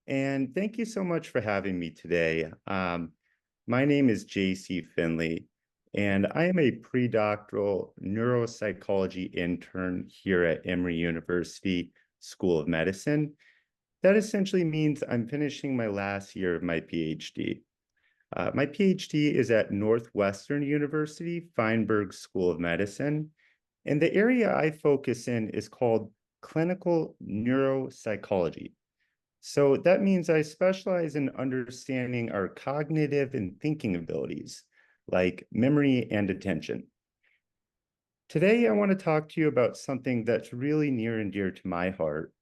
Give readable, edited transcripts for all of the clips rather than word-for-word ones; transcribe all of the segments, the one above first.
and thank you so much for having me today. My name is JC Finley, and I am a pre-doctoral neuropsychology intern here at Emory University School of Medicine. That essentially means I'm finishing my last year of my PhD. My PhD is at Northwestern University Feinberg School of Medicine, and the area I focus in is called clinical neuropsychology. So that means I specialize in understanding our cognitive and thinking abilities, like memory and attention. Today, I want to talk to you about something that's really near and dear to my heart,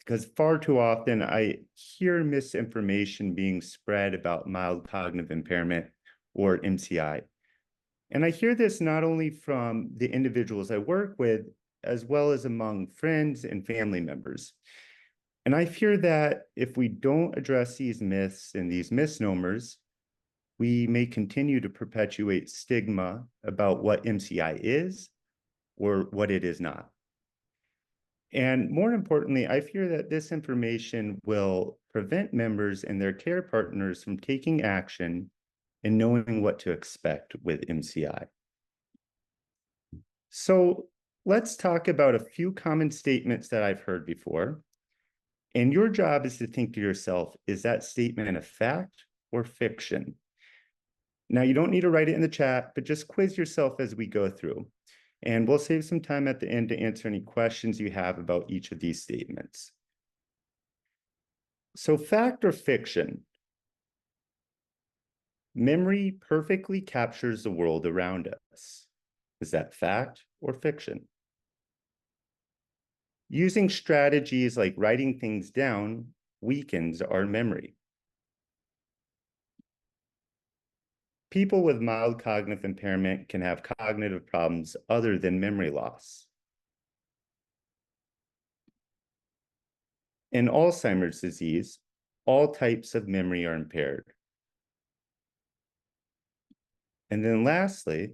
because far too often I hear misinformation being spread about mild cognitive impairment or MCI. And I hear this not only from the individuals I work with, as well as among friends and family members. And I fear that if we don't address these myths and these misnomers, we may continue to perpetuate stigma about what MCI is or what it is not. And more importantly, I fear that this information will prevent members and their care partners from taking action and knowing what to expect with MCI. So let's talk about a few common statements that I've heard before. And your job is to think to yourself, is that statement a fact or fiction? Now, you don't need to write it in the chat, but just quiz yourself as we go through. And we'll save some time at the end to answer any questions you have about each of these statements. So, fact or fiction? Memory perfectly captures the world around us. Is that fact or fiction? Using strategies like writing things down weakens our memory. People with mild cognitive impairment can have cognitive problems other than memory loss. In Alzheimer's disease, all types of memory are impaired. And then lastly,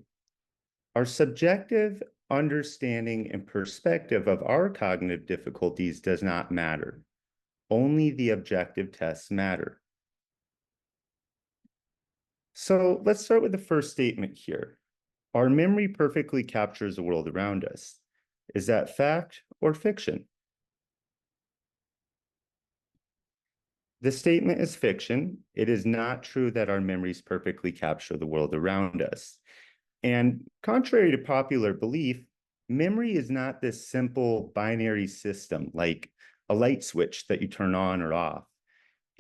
our subjective understanding and perspective of our cognitive difficulties does not matter. Only the objective tests matter. So let's start with the first statement here. Our memory perfectly captures the world around us. Is that fact or fiction? The statement is fiction. It is not true that our memories perfectly capture the world around us. And contrary to popular belief, memory is not this simple binary system like a light switch that you turn on or off.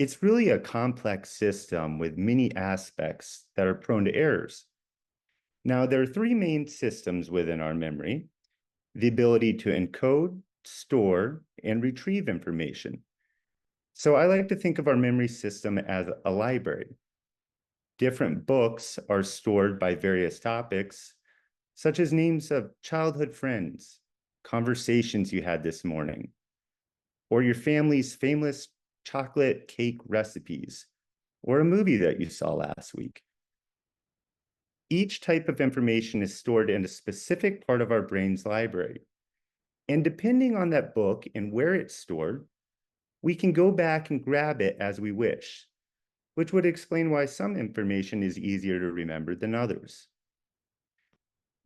It's really a complex system with many aspects that are prone to errors. Now, there are three main systems within our memory: the ability to encode, store, and retrieve information. So I like to think of our memory system as a library. Different books are stored by various topics, such as names of childhood friends, conversations you had this morning, or your family's famous chocolate cake recipes, or a movie that you saw last week. Each type of information is stored in a specific part of our brain's library. And depending on that book and where it's stored, we can go back and grab it as we wish, which would explain why some information is easier to remember than others.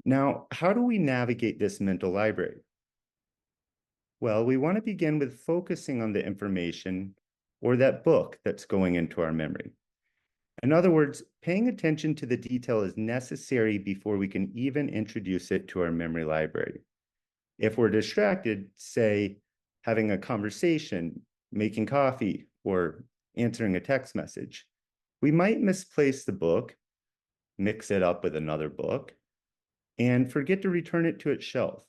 Now, how do we navigate this mental library? Well, we want to begin with focusing on the information or that book that's going into our memory. In other words, paying attention to the detail is necessary before we can even introduce it to our memory library. If we're distracted, say, having a conversation, making coffee, or answering a text message, we might misplace the book, mix it up with another book, and forget to return it to its shelf,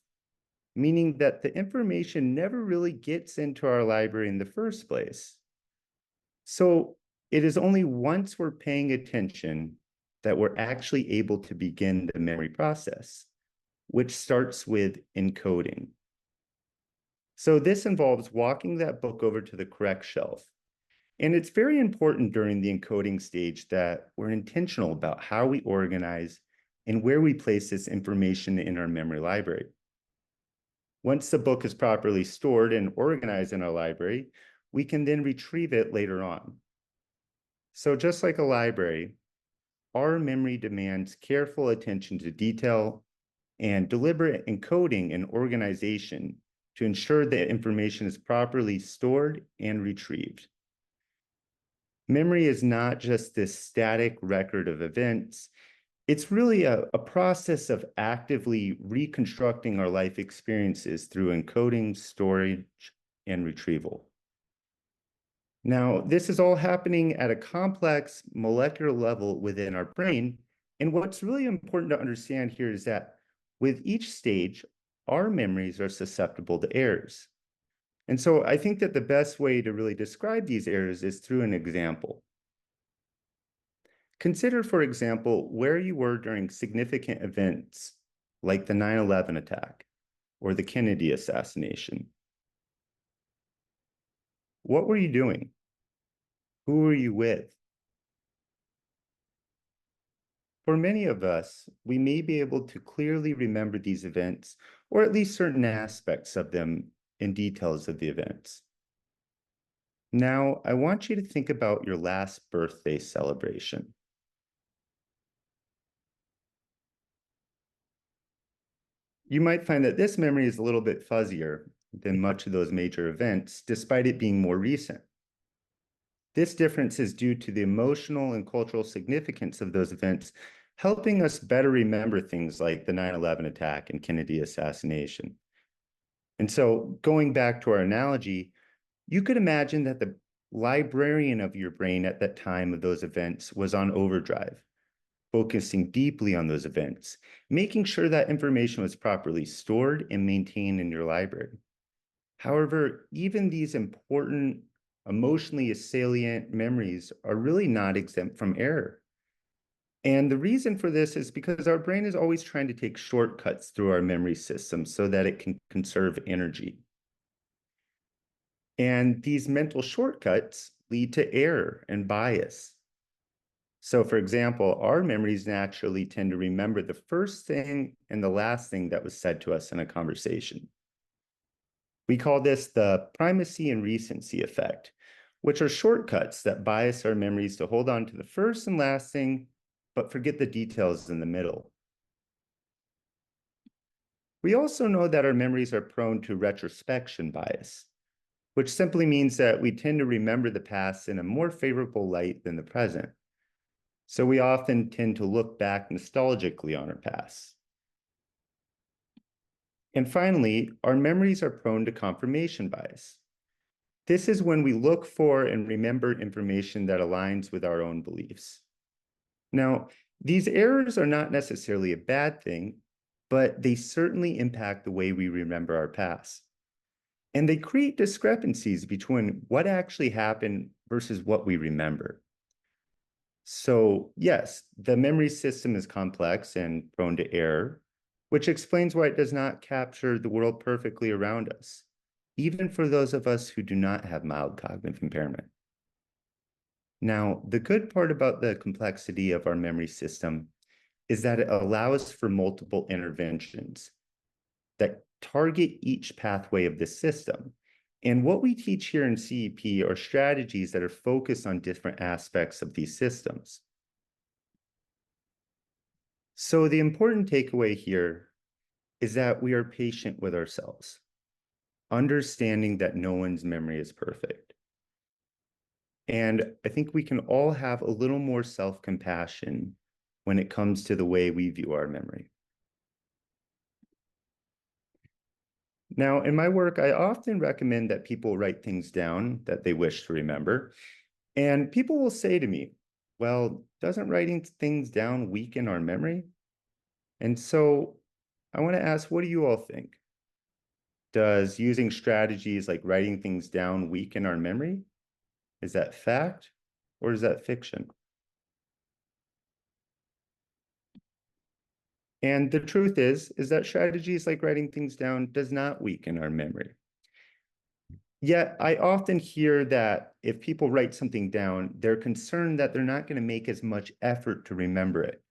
meaning that the information never really gets into our library in the first place. So it is only once we're paying attention that we're actually able to begin the memory process, which starts with encoding. So this involves walking that book over to the correct shelf. And it's very important during the encoding stage that we're intentional about how we organize and where we place this information in our memory library. Once the book is properly stored and organized in our library, we can then retrieve it later on. So just like a library, our memory demands careful attention to detail and deliberate encoding and organization to ensure that information is properly stored and retrieved. Memory is not just this static record of events. It's really a process of actively reconstructing our life experiences through encoding, storage, and retrieval. Now, this is all happening at a complex molecular level within our brain. And what's really important to understand here is that with each stage, our memories are susceptible to errors. And so I think that the best way to really describe these errors is through an example. Consider, for example, where you were during significant events like the 9/11 attack or the Kennedy assassination. What were you doing? Who were you with? For many of us, we may be able to clearly remember these events, or at least certain aspects of them in details of the events. Now, I want you to think about your last birthday celebration. You might find that this memory is a little bit fuzzier than much of those major events, despite it being more recent. This difference is due to the emotional and cultural significance of those events, helping us better remember things like the 9/11 attack and Kennedy assassination. And so going back to our analogy, you could imagine that the librarian of your brain at that time of those events was on overdrive, focusing deeply on those events, making sure that information was properly stored and maintained in your library. However, even these important, emotionally salient memories are really not exempt from error. And the reason for this is because our brain is always trying to take shortcuts through our memory system so that it can conserve energy. And these mental shortcuts lead to error and bias. So for example, our memories naturally tend to remember the first thing and the last thing that was said to us in a conversation. We call this the primacy and recency effect, which are shortcuts that bias our memories to hold on to the first and last thing, but forget the details in the middle. We also know that our memories are prone to retrospection bias, which simply means that we tend to remember the past in a more favorable light than the present. So we often tend to look back nostalgically on our past. And finally, our memories are prone to confirmation bias. This is when we look for and remember information that aligns with our own beliefs. Now, these errors are not necessarily a bad thing, but they certainly impact the way we remember our past. And they create discrepancies between what actually happened versus what we remember. So yes, the memory system is complex and prone to error, which explains why it does not capture the world perfectly around us, even for those of us who do not have mild cognitive impairment. Now, the good part about the complexity of our memory system is that it allows for multiple interventions that target each pathway of the system. And what we teach here in CEP are strategies that are focused on different aspects of these systems. So the important takeaway here is that we are patient with ourselves, understanding that no one's memory is perfect. And I think we can all have a little more self-compassion when it comes to the way we view our memory. Now, in my work, I often recommend that people write things down that they wish to remember. And people will say to me, well, doesn't writing things down weaken our memory? And so I want to ask, what do you all think? Does using strategies like writing things down weaken our memory? Is that fact or is that fiction? And the truth is that strategies like writing things down does not weaken our memory. Yet I often hear that if people write something down, they're concerned that they're not going to make as much effort to remember it.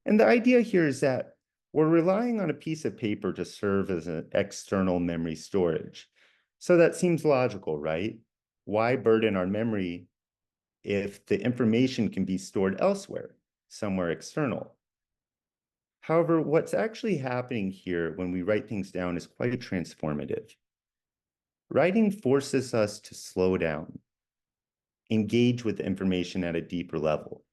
And the idea here is that we're relying on a piece of paper to serve as an external memory storage. So that seems logical, right? Why burden our memory if the information can be stored elsewhere, somewhere external? However, what's actually happening here when we write things down is quite transformative. Writing forces us to slow down, engage with information at a deeper level.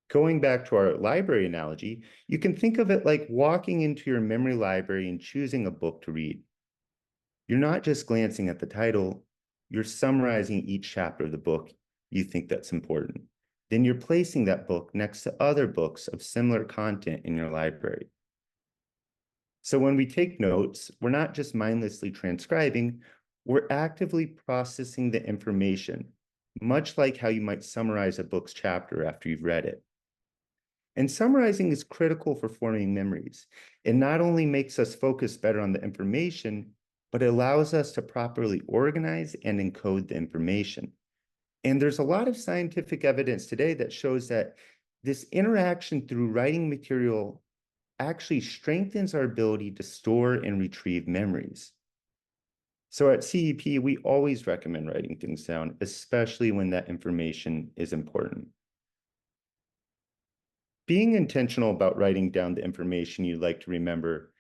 Going back to our library analogy, you can think of it like walking into your memory library and choosing a book to read. You're not just glancing at the title, you're summarizing each chapter of the book you think that's important. Then you're placing that book next to other books of similar content in your library. So when we take notes, we're not just mindlessly transcribing, we're actively processing the information, much like how you might summarize a book's chapter after you've read it. And summarizing is critical for forming memories. It not only makes us focus better on the information, but it allows us to properly organize and encode the information. And there's a lot of scientific evidence today that shows that this interaction through writing material actually strengthens our ability to store and retrieve memories. So at CEP, we always recommend writing things down, especially when that information is important. Being intentional about writing down the information you'd like to remember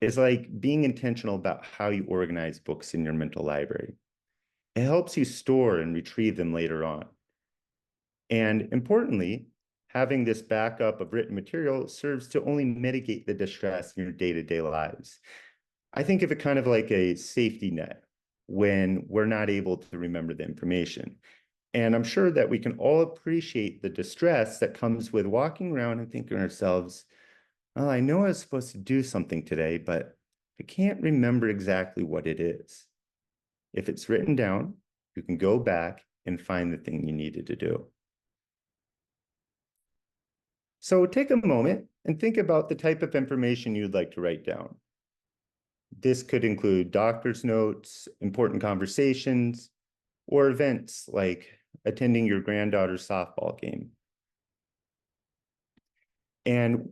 is like being intentional about how you organize books in your mental library. It helps you store and retrieve them later on. And importantly, having this backup of written material serves to only mitigate the distress in your day-to-day lives. I think of it kind of like a safety net when we're not able to remember the information. And I'm sure that we can all appreciate the distress that comes with walking around and thinking to ourselves, oh, I know I was supposed to do something today, but I can't remember exactly what it is. If it's written down, you can go back and find the thing you needed to do. So take a moment and think about the type of information you'd like to write down. This could include doctor's notes, important conversations, or events like attending your granddaughter's softball game. And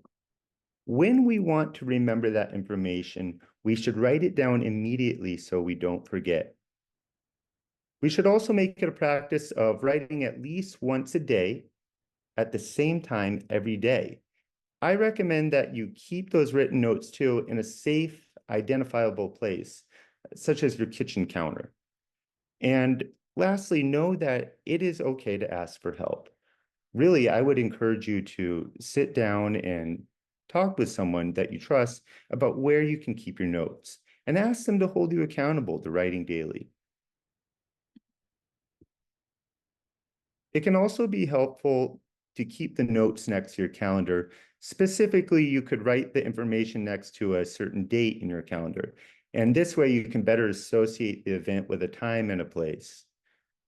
when we want to remember that information, we should write it down immediately so we don't forget. We should also make it a practice of writing at least once a day at the same time every day. I recommend that you keep those written notes too in a safe, identifiable place, such as your kitchen counter. And lastly, know that it is okay to ask for help. Really, I would encourage you to sit down and talk with someone that you trust about where you can keep your notes and ask them to hold you accountable to writing daily. It can also be helpful to keep the notes next to your calendar. Specifically, you could write the information next to a certain date in your calendar. And this way you can better associate the event with a time and a place.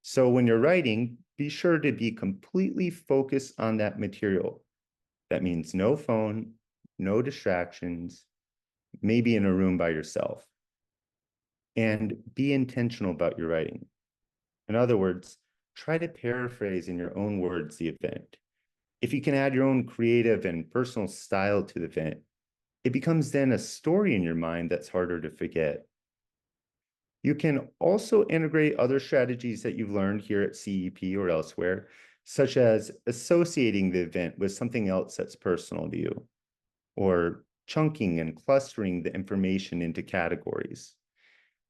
So when you're writing, be sure to be completely focused on that material. That means no phone, no distractions, maybe in a room by yourself. And be intentional about your writing. In other words, try to paraphrase in your own words the event. If you can add your own creative and personal style to the event, it becomes then a story in your mind that's harder to forget. You can also integrate other strategies that you've learned here at CEP or elsewhere, such as associating the event with something else that's personal to you, or chunking and clustering the information into categories.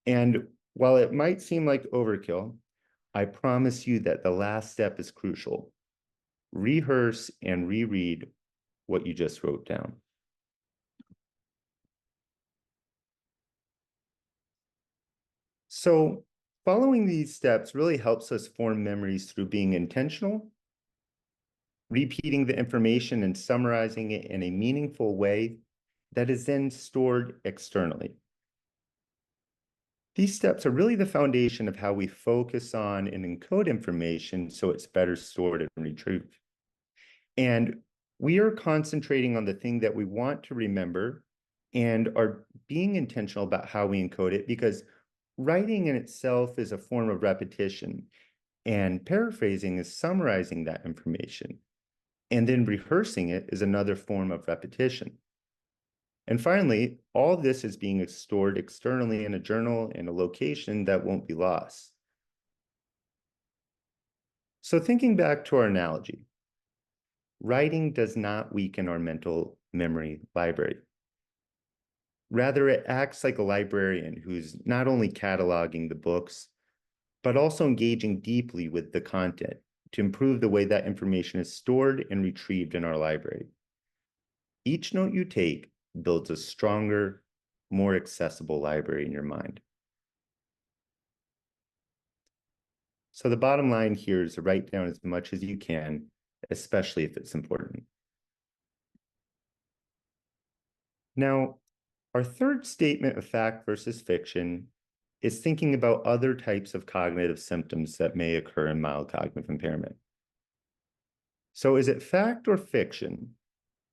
And while it might seem like overkill, I promise you that the last step is crucial. Rehearse and reread what you just wrote down. So following these steps really helps us form memories through being intentional, repeating the information and summarizing it in a meaningful way that is then stored externally. These steps are really the foundation of how we focus on and encode information so it's better stored and retrieved. And we are concentrating on the thing that we want to remember and are being intentional about how we encode it, because writing in itself is a form of repetition, and paraphrasing is summarizing that information. And then rehearsing it is another form of repetition. And finally, all this is being stored externally in a journal in a location that won't be lost. So thinking back to our analogy, writing does not weaken our mental memory library. Rather, it acts like a librarian who's not only cataloging the books, but also engaging deeply with the content to improve the way that information is stored and retrieved in our library. Each note you take builds a stronger, more accessible library in your mind. So the bottom line here is to write down as much as you can, especially if it's important. Now, our third statement of fact versus fiction is thinking about other types of cognitive symptoms that may occur in mild cognitive impairment. So is it fact or fiction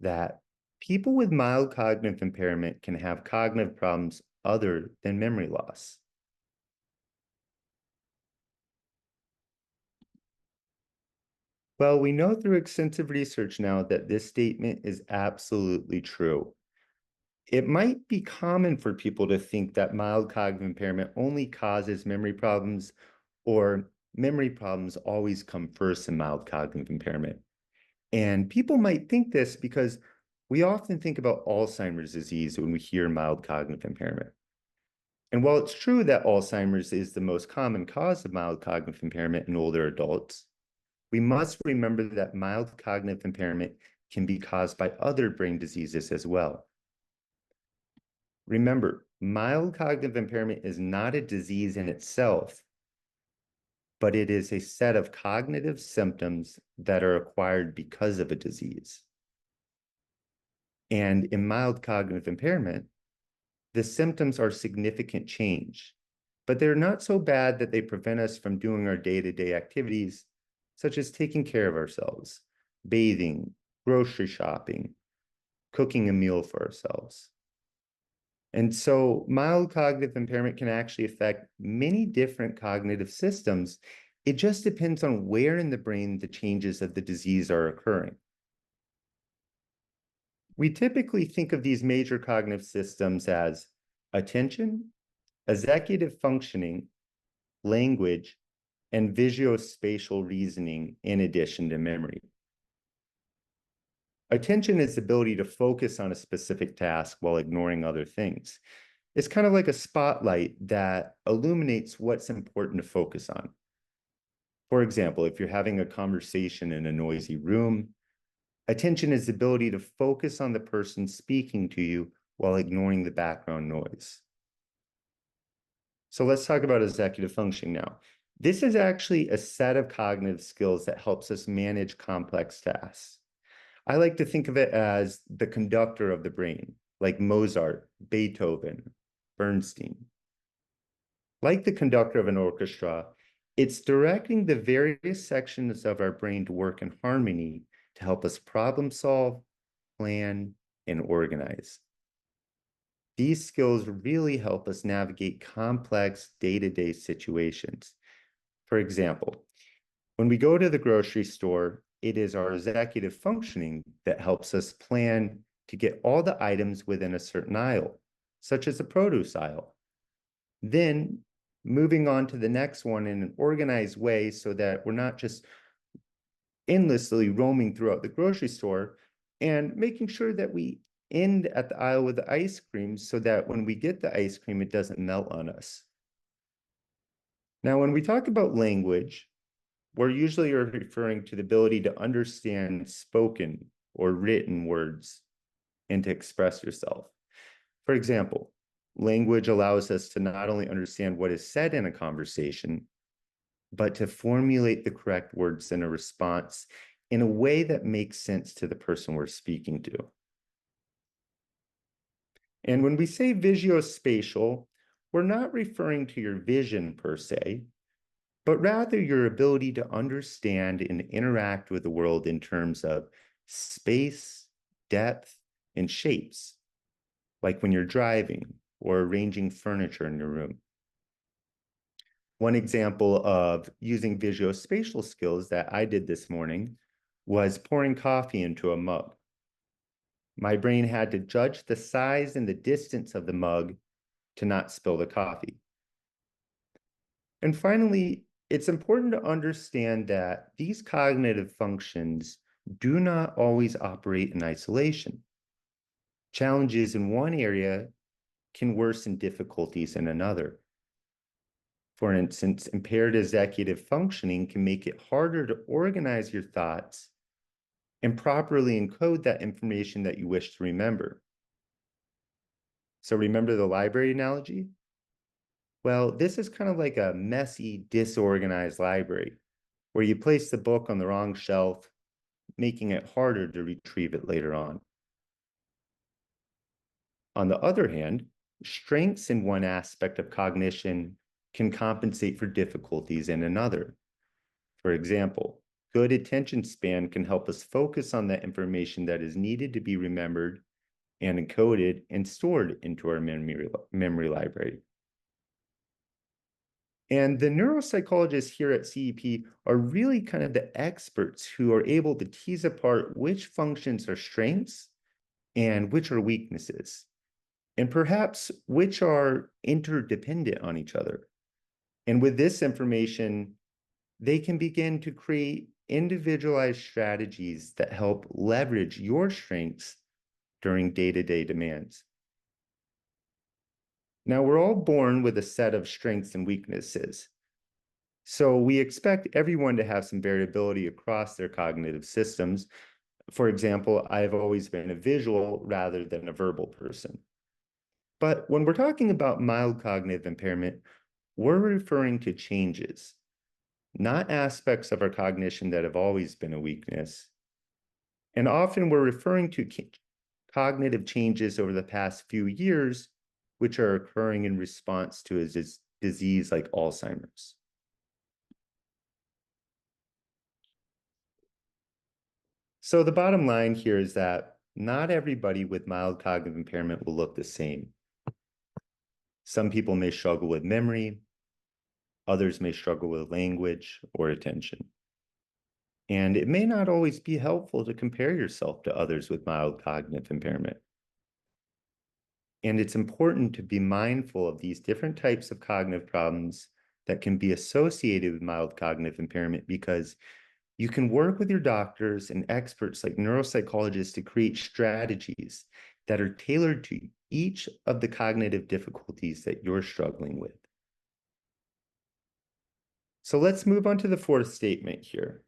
that people with mild cognitive impairment can have cognitive problems other than memory loss? Well, we know through extensive research now that this statement is absolutely true. It might be common for people to think that mild cognitive impairment only causes memory problems, or memory problems always come first in mild cognitive impairment. And people might think this because we often think about Alzheimer's disease when we hear mild cognitive impairment. And while it's true that Alzheimer's is the most common cause of mild cognitive impairment in older adults, we must remember that mild cognitive impairment can be caused by other brain diseases as well. Remember, mild cognitive impairment is not a disease in itself, but it is a set of cognitive symptoms that are acquired because of a disease. And in mild cognitive impairment, the symptoms are significant change, but they're not so bad that they prevent us from doing our day-to-day activities, such as taking care of ourselves, bathing, grocery shopping, cooking a meal for ourselves. And so mild cognitive impairment can actually affect many different cognitive systems. It just depends on where in the brain the changes of the disease are occurring. We typically think of these major cognitive systems as attention, executive functioning, language, and visuospatial reasoning in addition to memory. Attention is the ability to focus on a specific task while ignoring other things. It's kind of like a spotlight that illuminates what's important to focus on. For example, if you're having a conversation in a noisy room, attention is the ability to focus on the person speaking to you while ignoring the background noise. So let's talk about executive functioning now. This is actually a set of cognitive skills that helps us manage complex tasks. I like to think of it as the conductor of the brain, like Mozart, Beethoven, Bernstein. Like the conductor of an orchestra, it's directing the various sections of our brain to work in harmony to help us problem solve, plan, and organize. These skills really help us navigate complex day-to-day situations. For example, when we go to the grocery store, it is our executive functioning that helps us plan to get all the items within a certain aisle, such as the produce aisle. Then moving on to the next one in an organized way so that we're not just endlessly roaming throughout the grocery store, and making sure that we end at the aisle with the ice cream so that when we get the ice cream, it doesn't melt on us. Now, when we talk about language, we're usually referring to the ability to understand spoken or written words and to express yourself. For example, language allows us to not only understand what is said in a conversation, but to formulate the correct words in a response in a way that makes sense to the person we're speaking to. And when we say visuospatial, we're not referring to your vision per se, but rather your ability to understand and interact with the world in terms of space, depth, and shapes, like when you're driving or arranging furniture in your room. One example of using visuospatial skills that I did this morning was pouring coffee into a mug. My brain had to judge the size and the distance of the mug to not spill the coffee. And finally, it's important to understand that these cognitive functions do not always operate in isolation. Challenges in one area can worsen difficulties in another. For instance, impaired executive functioning can make it harder to organize your thoughts and properly encode that information that you wish to remember. So remember the library analogy? Well, this is kind of like a messy, disorganized library where you place the book on the wrong shelf, making it harder to retrieve it later on. On the other hand, strengths in one aspect of cognition can compensate for difficulties in another. For example, good attention span can help us focus on that information that is needed to be remembered and encoded and stored into our memory library. And the neuropsychologists here at CEP are really kind of the experts who are able to tease apart which functions are strengths and which are weaknesses, and perhaps which are interdependent on each other. And with this information, they can begin to create individualized strategies that help leverage your strengths during day-to-day demands. Now, we're all born with a set of strengths and weaknesses. So we expect everyone to have some variability across their cognitive systems. For example, I've always been a visual rather than a verbal person. But when we're talking about mild cognitive impairment, we're referring to changes, not aspects of our cognition that have always been a weakness. And often we're referring to cognitive changes over the past few years, which are occurring in response to a disease like Alzheimer's. So the bottom line here is that not everybody with mild cognitive impairment will look the same. Some people may struggle with memory, others may struggle with language or attention. And it may not always be helpful to compare yourself to others with mild cognitive impairment. And it's important to be mindful of these different types of cognitive problems that can be associated with mild cognitive impairment, because you can work with your doctors and experts like neuropsychologists to create strategies that are tailored to each of the cognitive difficulties that you're struggling with. So let's move on to the fourth statement here.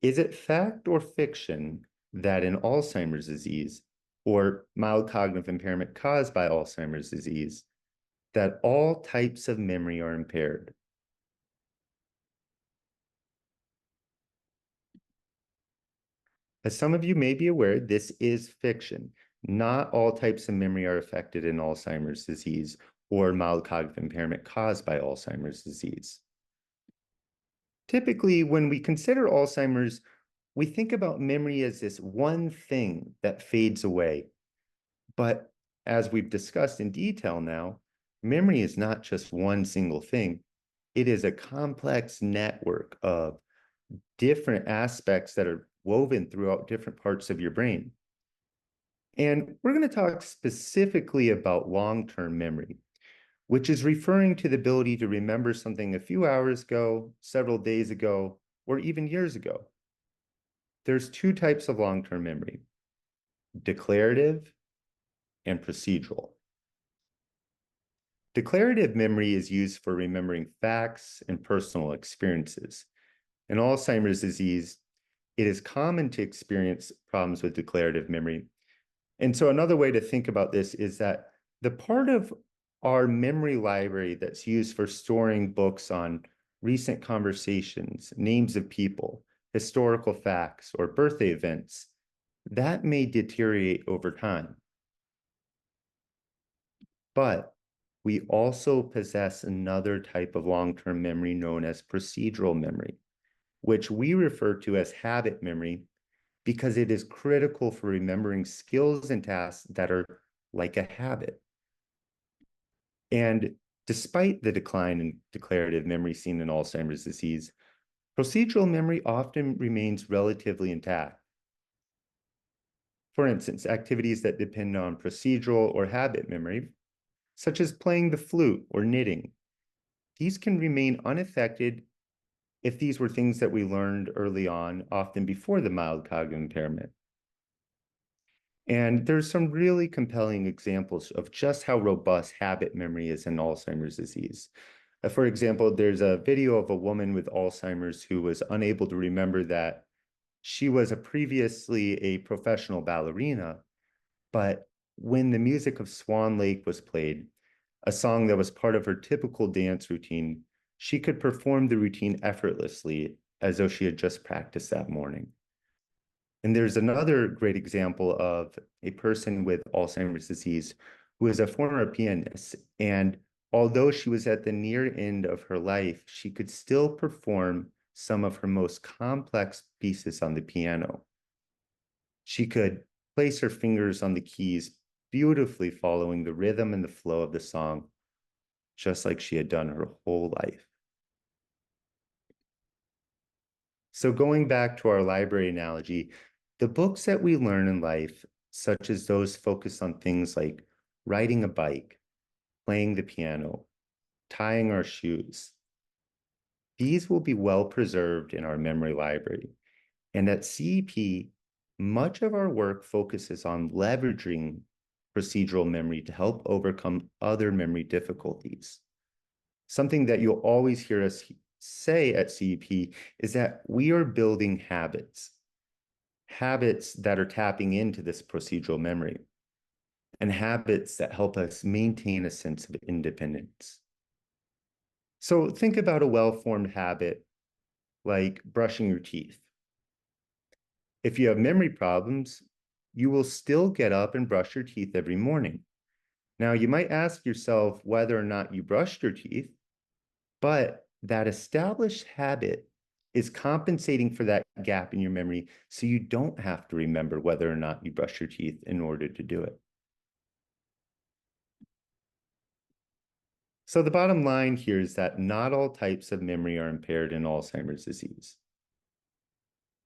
Is it fact or fiction that in Alzheimer's disease, or mild cognitive impairment caused by Alzheimer's disease, that all types of memory are impaired? As some of you may be aware, this is fiction. Not all types of memory are affected in Alzheimer's disease or mild cognitive impairment caused by Alzheimer's disease. Typically, when we consider Alzheimer's, we think about memory as this one thing that fades away. But as we've discussed in detail now, memory is not just one single thing. It is a complex network of different aspects that are woven throughout different parts of your brain. And we're going to talk specifically about long-term memory, which is referring to the ability to remember something a few hours ago, several days ago, or even years ago. There's two types of long-term memory: declarative and procedural. Declarative memory is used for remembering facts and personal experiences. In Alzheimer's disease, it is common to experience problems with declarative memory. And so another way to think about this is that the part of our memory library that's used for storing books on recent conversations, names of people, historical facts, or birthday events, that may deteriorate over time. But we also possess another type of long-term memory known as procedural memory, which we refer to as habit memory, because it is critical for remembering skills and tasks that are like a habit. And despite the decline in declarative memory seen in Alzheimer's disease, procedural memory often remains relatively intact. For instance, activities that depend on procedural or habit memory, such as playing the flute or knitting, these can remain unaffected if these were things that we learned early on, often before the mild cognitive impairment. And there's some really compelling examples of just how robust habit memory is in Alzheimer's disease. For example, there's a video of a woman with Alzheimer's who was unable to remember that she was previously a professional ballerina, but when the music of Swan Lake was played, a song that was part of her typical dance routine, she could perform the routine effortlessly as though she had just practiced that morning. And there's another great example of a person with Alzheimer's disease who is a former pianist. And although she was at the near end of her life, she could still perform some of her most complex pieces on the piano. She could place her fingers on the keys, beautifully following the rhythm and the flow of the song, just like she had done her whole life. So going back to our library analogy, the books that we learn in life, such as those focused on things like riding a bike, playing the piano, tying our shoes, these will be well preserved in our memory library. And at CEP, much of our work focuses on leveraging procedural memory to help overcome other memory difficulties. Something that you'll always hear us say at CEP is that we are building habits that are tapping into this procedural memory, and habits that help us maintain a sense of independence. So think about a well-formed habit like brushing your teeth. If you have memory problems, you will still get up and brush your teeth every morning. Now, you might ask yourself whether or not you brushed your teeth, but that established habit is compensating for that gap in your memory, so you don't have to remember whether or not you brush your teeth in order to do it. So the bottom line here is that not all types of memory are impaired in Alzheimer's disease.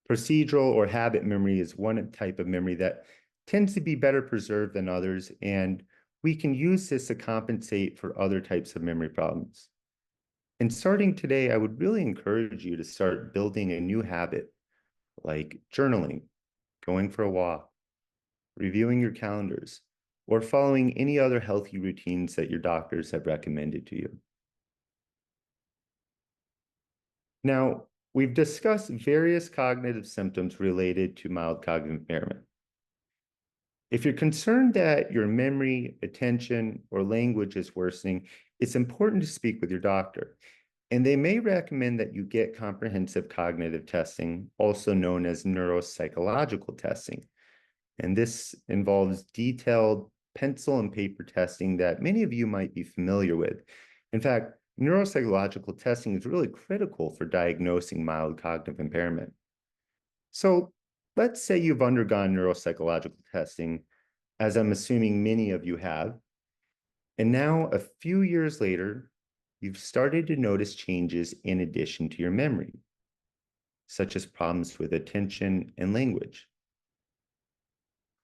Procedural or habit memory is one type of memory that tends to be better preserved than others, and we can use this to compensate for other types of memory problems. And starting today, I would really encourage you to start building a new habit like journaling, going for a walk, reviewing your calendars, or following any other healthy routines that your doctors have recommended to you. Now, we've discussed various cognitive symptoms related to mild cognitive impairment. If you're concerned that your memory, attention, or language is worsening, it's important to speak with your doctor. And they may recommend that you get comprehensive cognitive testing, also known as neuropsychological testing. And this involves detailed pencil and paper testing that many of you might be familiar with. In fact, neuropsychological testing is really critical for diagnosing mild cognitive impairment. So let's say you've undergone neuropsychological testing, as I'm assuming many of you have, and now a few years later, you've started to notice changes in addition to your memory, such as problems with attention and language.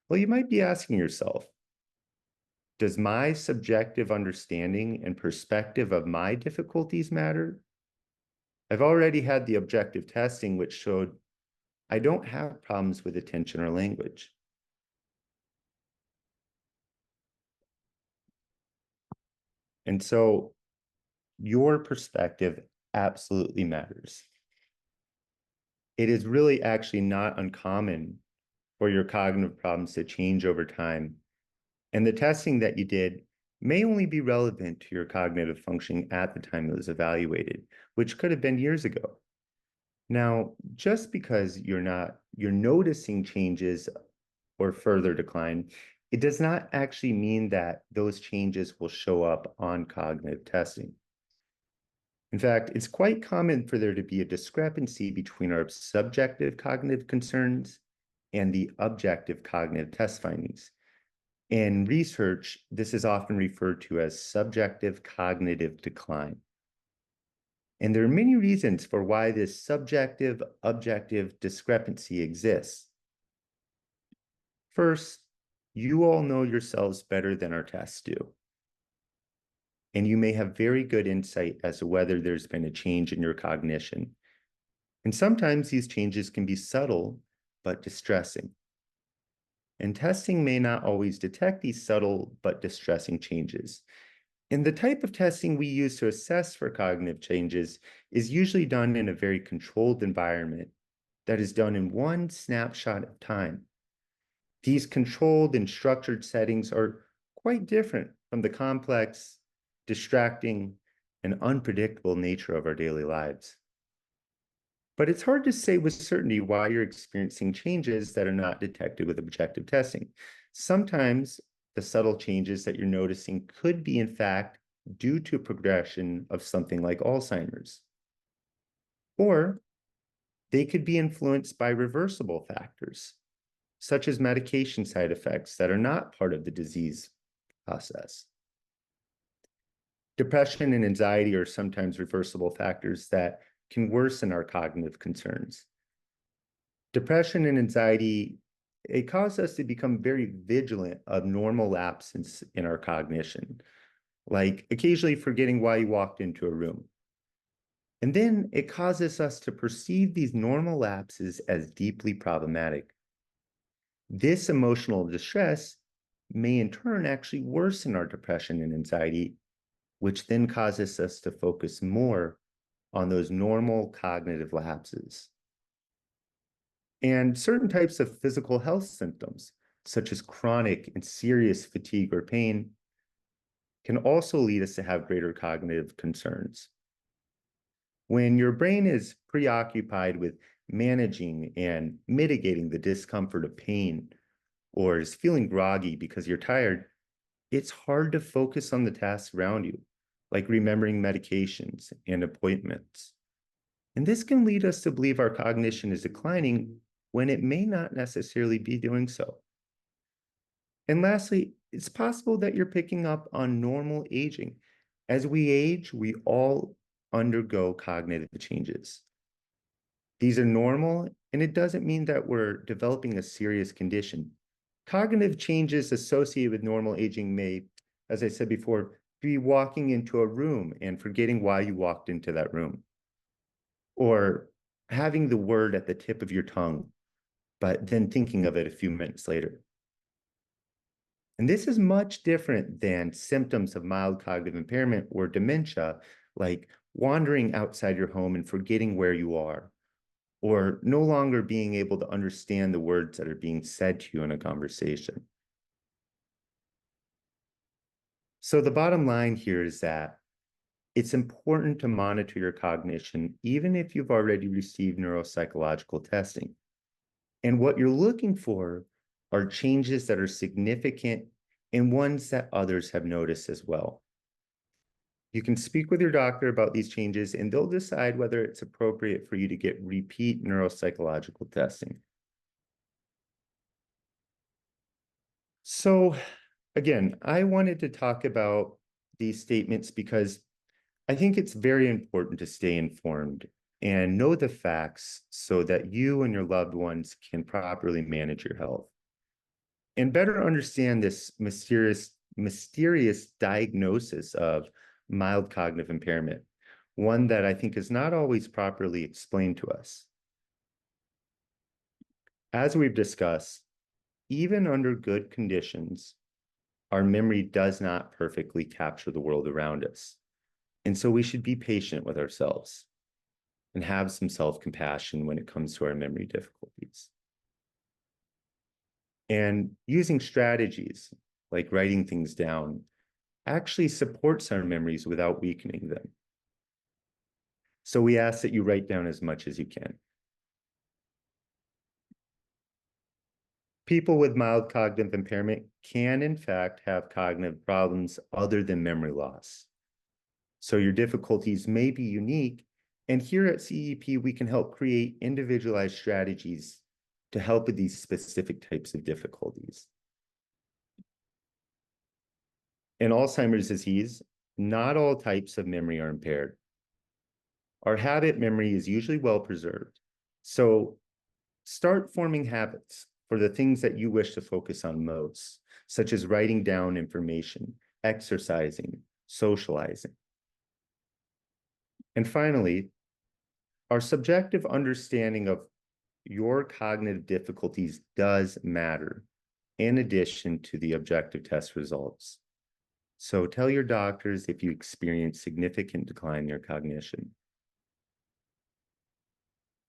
Well, you might be asking yourself, does my subjective understanding and perspective of my difficulties matter? I've already had the objective testing, which showed I don't have problems with attention or language. And so your perspective absolutely matters. It is really actually not uncommon for your cognitive problems to change over time. And the testing that you did may only be relevant to your cognitive functioning at the time it was evaluated, which could have been years ago. Now, just because you're noticing changes or further decline, it does not actually mean that those changes will show up on cognitive testing. In fact, it's quite common for there to be a discrepancy between our subjective cognitive concerns and the objective cognitive test findings. In research, this is often referred to as subjective cognitive decline. And there are many reasons for why this subjective-objective discrepancy exists. First, you all know yourselves better than our tests do. and you may have very good insight as to whether there's been a change in your cognition. And sometimes these changes can be subtle, but distressing. And testing may not always detect these subtle but distressing changes. And the type of testing we use to assess for cognitive changes is usually done in a very controlled environment that is done in one snapshot of time. These controlled and structured settings are quite different from the complex, distracting, and unpredictable nature of our daily lives. But it's hard to say with certainty why you're experiencing changes that are not detected with objective testing. Sometimes the subtle changes that you're noticing could be, in fact, due to progression of something like Alzheimer's. Or they could be influenced by reversible factors, such as medication side effects that are not part of the disease process. Depression and anxiety are sometimes reversible factors that can worsen our cognitive concerns. Depression and anxiety, it causes us to become very vigilant of normal lapses in our cognition, like occasionally forgetting why you walked into a room. And then it causes us to perceive these normal lapses as deeply problematic. This emotional distress may in turn actually worsen our depression and anxiety, which then causes us to focus more on those normal cognitive lapses. And certain types of physical health symptoms, such as chronic and serious fatigue or pain, can also lead us to have greater cognitive concerns. When your brain is preoccupied with managing and mitigating the discomfort of pain, or is feeling groggy because you're tired, it's hard to focus on the tasks around you, like remembering medications and appointments. And this can lead us to believe our cognition is declining when it may not necessarily be doing so. And lastly, it's possible that you're picking up on normal aging. As we age, we all undergo cognitive changes. These are normal, and it doesn't mean that we're developing a serious condition. Cognitive changes associated with normal aging may, as I said before, be walking into a room and forgetting why you walked into that room, or having the word at the tip of your tongue, but then thinking of it a few minutes later. And this is much different than symptoms of mild cognitive impairment or dementia, like wandering outside your home and forgetting where you are, or no longer being able to understand the words that are being said to you in a conversation. So the bottom line here is that it's important to monitor your cognition, even if you've already received neuropsychological testing. And what you're looking for are changes that are significant and ones that others have noticed as well. You can speak with your doctor about these changes, and they'll decide whether it's appropriate for you to get repeat neuropsychological testing. So again, I wanted to talk about these statements because I think it's very important to stay informed and know the facts so that you and your loved ones can properly manage your health and better understand this mysterious diagnosis of mild cognitive impairment, one that I think is not always properly explained to us. As we've discussed, even under good conditions, our memory does not perfectly capture the world around us. And so we should be patient with ourselves and have some self-compassion when it comes to our memory difficulties. And using strategies like writing things down actually supports our memories without weakening them. So we ask that you write down as much as you can. People with mild cognitive impairment can, in fact, have cognitive problems other than memory loss. So your difficulties may be unique, and here at CEP, we can help create individualized strategies to help with these specific types of difficulties. In Alzheimer's disease, not all types of memory are impaired. Our habit memory is usually well preserved. So start forming habits for the things that you wish to focus on most, such as writing down information, exercising, socializing. And finally, our subjective understanding of your cognitive difficulties does matter, in addition to the objective test results. So tell your doctors if you experience significant decline in your cognition.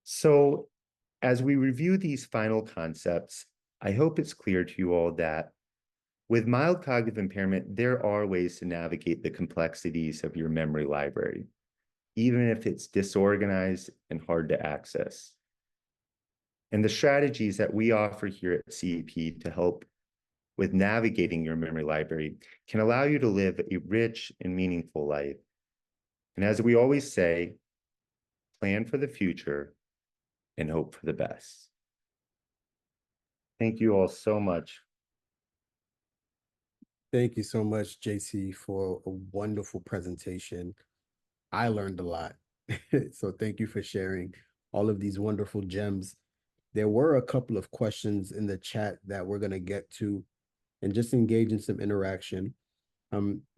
So as we review these final concepts, I hope it's clear to you all that with mild cognitive impairment, there are ways to navigate the complexities of your memory library, even if it's disorganized and hard to access. And the strategies that we offer here at CEP to help with navigating your memory library can allow you to live a rich and meaningful life. And as we always say, plan for the future and hope for the best. Thank you all so much. Thank you so much, JC, for a wonderful presentation. I learned a lot. So thank you for sharing all of these wonderful gems. There were a couple of questions in the chat that we're going to get to and just engage in some interaction.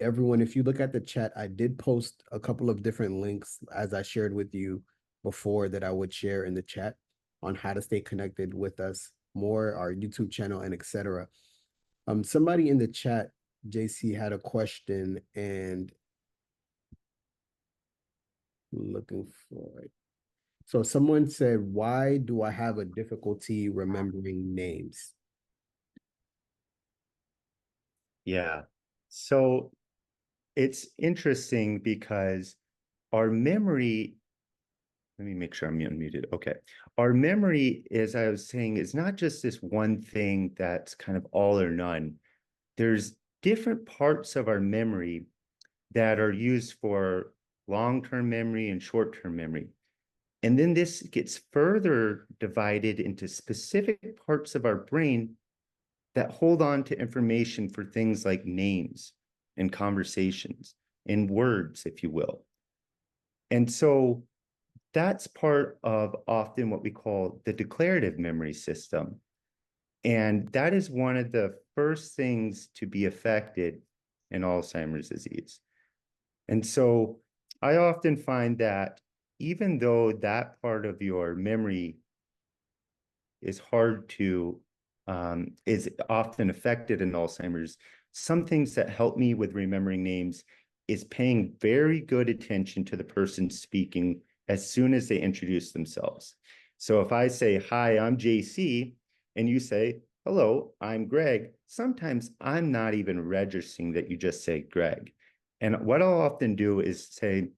Everyone, if you look at the chat, I did post a couple of different links, as I shared with you before, that I would share in the chat on how to stay connected with us more, our YouTube channel, and etc. Somebody in the chat, JC, had a question, and looking for it. So someone said, why do I have a difficulty remembering names? Yeah. So it's interesting because our memory, let me make sure I'm unmuted. Okay. Our memory, as I was saying, is not just this one thing that's kind of all or none. There's different parts of our memory that are used for long-term memory and short-term memory. And then this gets further divided into specific parts of our brain that hold on to information for things like names and conversations and words, if you will. And so that's part of often what we call the declarative memory system. And that is one of the first things to be affected in Alzheimer's disease. And so I often find that even though that part of your memory is hard to, is often affected in Alzheimer's, some things that help me with remembering names is paying very good attention to the person speaking as soon as they introduce themselves. So if I say, hi, I'm JC, and you say, hello, I'm Greg, sometimes I'm not even registering that you just say Greg. And what I'll often do is say,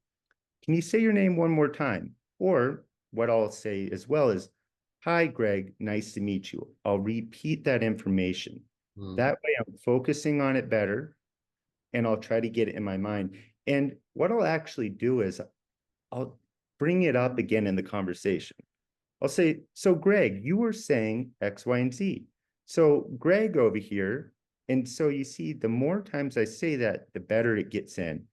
can you say your name one more time? Or what I'll say as well is, hi, Greg, nice to meet you. I'll repeat that information. That way I'm focusing on it better and I'll try to get it in my mind. And what I'll actually do is I'll bring it up again in the conversation. I'll say, so Greg, you were saying X, Y, and Z. So Greg over here. And so you see, the more times I say that, the better it gets in.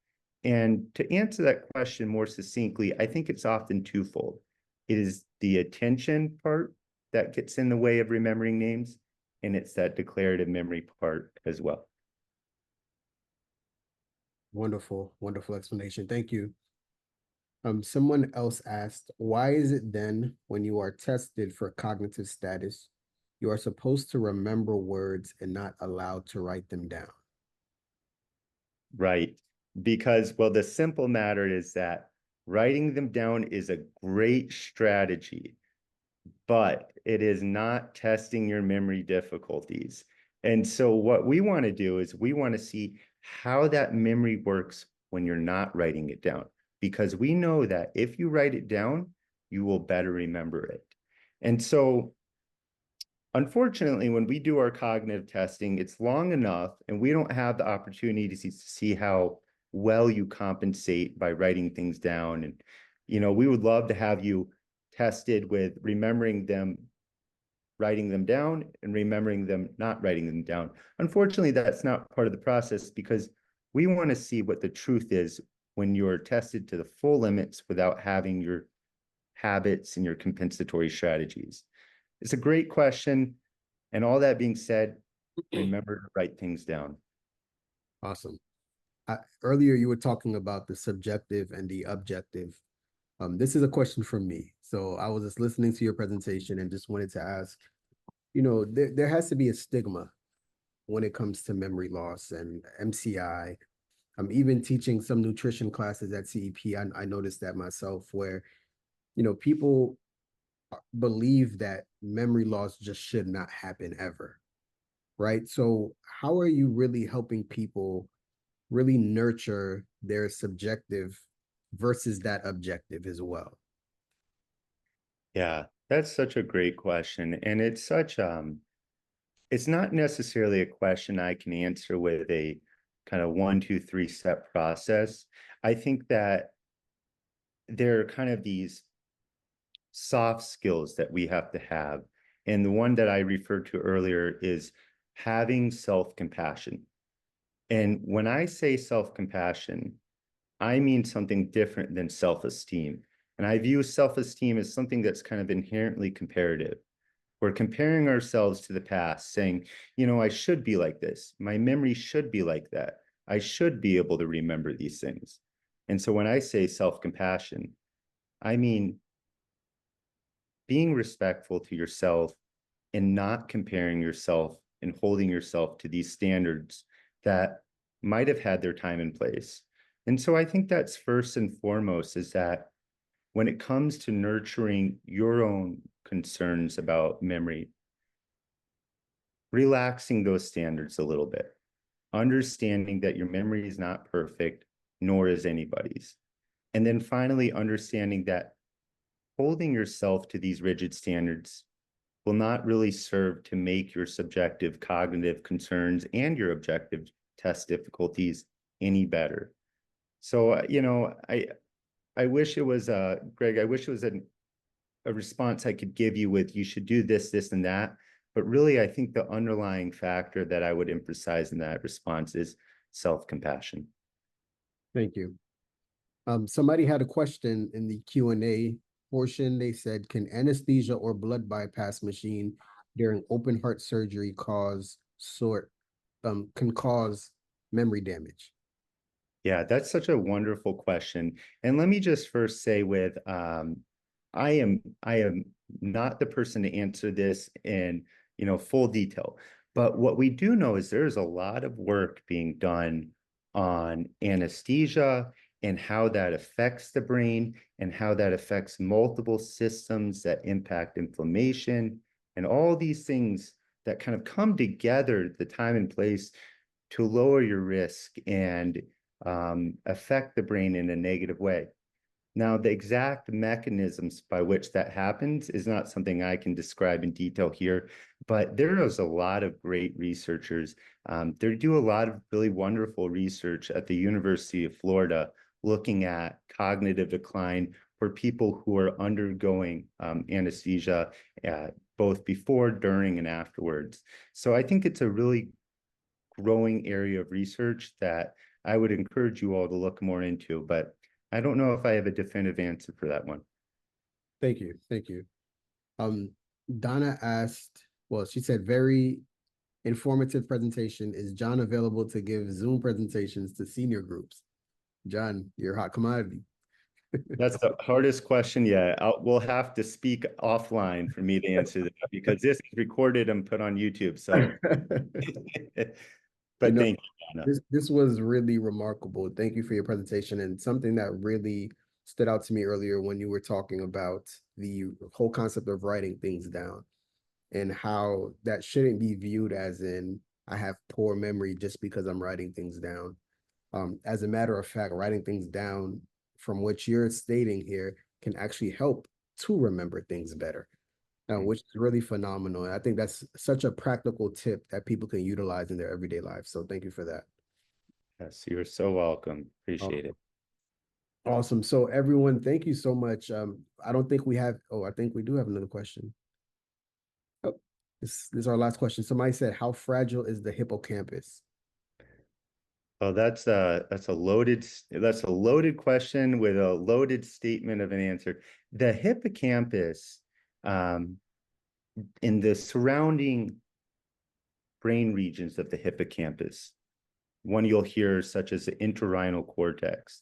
And to answer that question more succinctly, I think it's often twofold. It is the attention part that gets in the way of remembering names, and it's that declarative memory part as well. Wonderful, wonderful explanation. Thank you. Someone else asked, why is it then when you are tested for cognitive status, you are supposed to remember words and not allowed to write them down? Right. Because, well, the simple matter is that writing them down is a great strategy, but it is not testing your memory difficulties. And so what we want to do is we want to see how that memory works when you're not writing it down, because we know that if you write it down, you will better remember it. And so unfortunately, when we do our cognitive testing, it's long enough and we don't have the opportunity to see how well you compensate by writing things down. And, you know, we would love to have you tested with remembering them, writing them down, and remembering them, not writing them down. Unfortunately, that's not part of the process because we want to see what the truth is when you're tested to the full limits without having your habits and your compensatory strategies. It's a great question. And all that being said, remember to write things down. Awesome. Earlier you were talking about the subjective and the objective. This is a question from me. So I was just listening to your presentation and just wanted to ask, there has to be a stigma when it comes to memory loss and MCI. I'm even teaching some nutrition classes at CEP. I noticed that myself where, people believe that memory loss just should not happen ever, right? So how are you really helping people really nurture their subjective versus that objective as well? Yeah, that's such a great question. And it's not necessarily a question I can answer with a kind of 1, 2, 3 step process. I think that there are kind of these soft skills that we have to have. And the one that I referred to earlier is having self-compassion. And when I say self-compassion, I mean something different than self-esteem. And I view self-esteem as something that's kind of inherently comparative. We're comparing ourselves to the past, saying, I should be like this. My memory should be like that. I should be able to remember these things. And so when I say self-compassion, I mean being respectful to yourself and not comparing yourself and holding yourself to these standards that might have had their time and place. And so I think that's first and foremost is that when it comes to nurturing your own concerns about memory, relaxing those standards a little bit, understanding that your memory is not perfect, nor is anybody's. And then finally, understanding that holding yourself to these rigid standards will not really serve to make your subjective cognitive concerns and your objective test difficulties any better. So, I wish it was, Greg, I wish it was a response I could give you with, you should do this, this, and that. But really, I think the underlying factor that I would emphasize in that response is self-compassion. Thank you. Somebody had a question in the Q&A portion. They said, can anesthesia or blood bypass machine during open heart surgery can cause memory damage? Yeah, that's such a wonderful question. And let me just first say I am not the person to answer this in, full detail. But what we do know is there's a lot of work being done on anesthesia and how that affects the brain and how that affects multiple systems that impact inflammation and all these things that kind of come together at the time and place to lower your risk and affect the brain in a negative way. Now, the exact mechanisms by which that happens is not something I can describe in detail here, but there is a lot of great researchers. They do a lot of really wonderful research at the University of Florida looking at cognitive decline for people who are undergoing anesthesia, both before, during, and afterwards. So I think it's a really growing area of research that I would encourage you all to look more into, but I don't know if I have a definitive answer for that one. Thank you. Thank you. Donna asked, well, she said, very informative presentation. Is John available to give Zoom presentations to senior groups? John, you're a hot commodity. That's the hardest question yet. We'll have to speak offline for me to answer that because this is recorded and put on YouTube. So, but thank you, Donna. This was really remarkable. Thank you for your presentation, and something that really stood out to me earlier when you were talking about the whole concept of writing things down and how that shouldn't be viewed as in I have poor memory just because I'm writing things down. As a matter of fact, writing things down from what you're stating here can actually help to remember things better, which is really phenomenal. And I think that's such a practical tip that people can utilize in their everyday lives. So thank you for that. Yes, you're so welcome. Appreciate it. Awesome. So everyone, thank you so much. I don't think we have, I think we do have another question. Oh, this is our last question. Somebody said, how fragile is the hippocampus? Oh, that's a loaded question with a loaded statement of an answer. The hippocampus, in the surrounding brain regions of the hippocampus one you'll hear, such as the entorhinal cortex.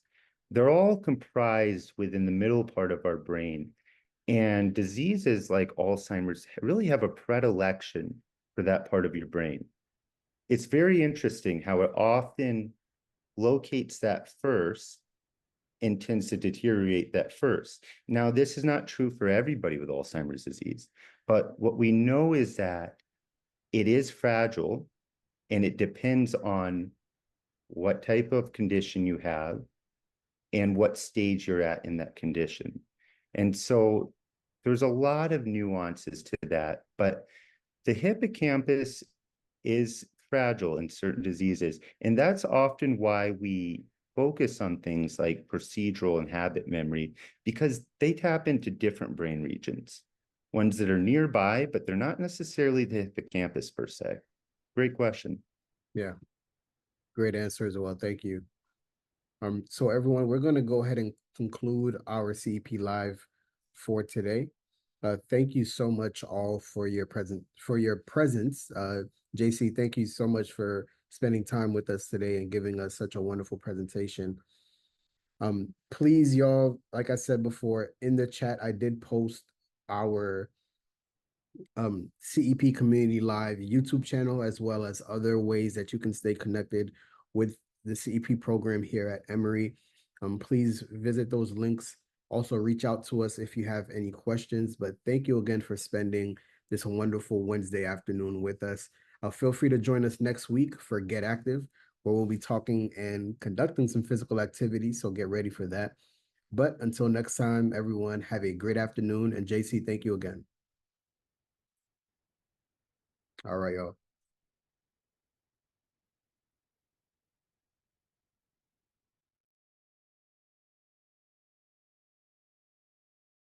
They're all comprised within the middle part of our brain. And diseases like Alzheimer's really have a predilection for that part of your brain. It's very interesting how it often locates that first and tends to deteriorate that first. Now, this is not true for everybody with Alzheimer's disease, but what we know is that it is fragile and it depends on what type of condition you have and what stage you're at in that condition. And so there's a lot of nuances to that, but the hippocampus is fragile in certain diseases. And that's often why we focus on things like procedural and habit memory, because they tap into different brain regions, ones that are nearby, but they're not necessarily the hippocampus per se. Great question. Yeah, great answer as well. Thank you. So everyone, we're going to go ahead and conclude our CEP Live for today. Thank you so much all for your presence. JC, thank you so much for spending time with us today and giving us such a wonderful presentation. Please, y'all, like I said before, in the chat, I did post our CEP Community Live YouTube channel, as well as other ways that you can stay connected with the CEP program here at Emory. Please visit those links. Also, reach out to us if you have any questions. But thank you again for spending this wonderful Wednesday afternoon with us. Feel free to join us next week for Get Active, where we'll be talking and conducting some physical activity. So get ready for that. But until next time, everyone, have a great afternoon. And JC, thank you again. All right, y'all.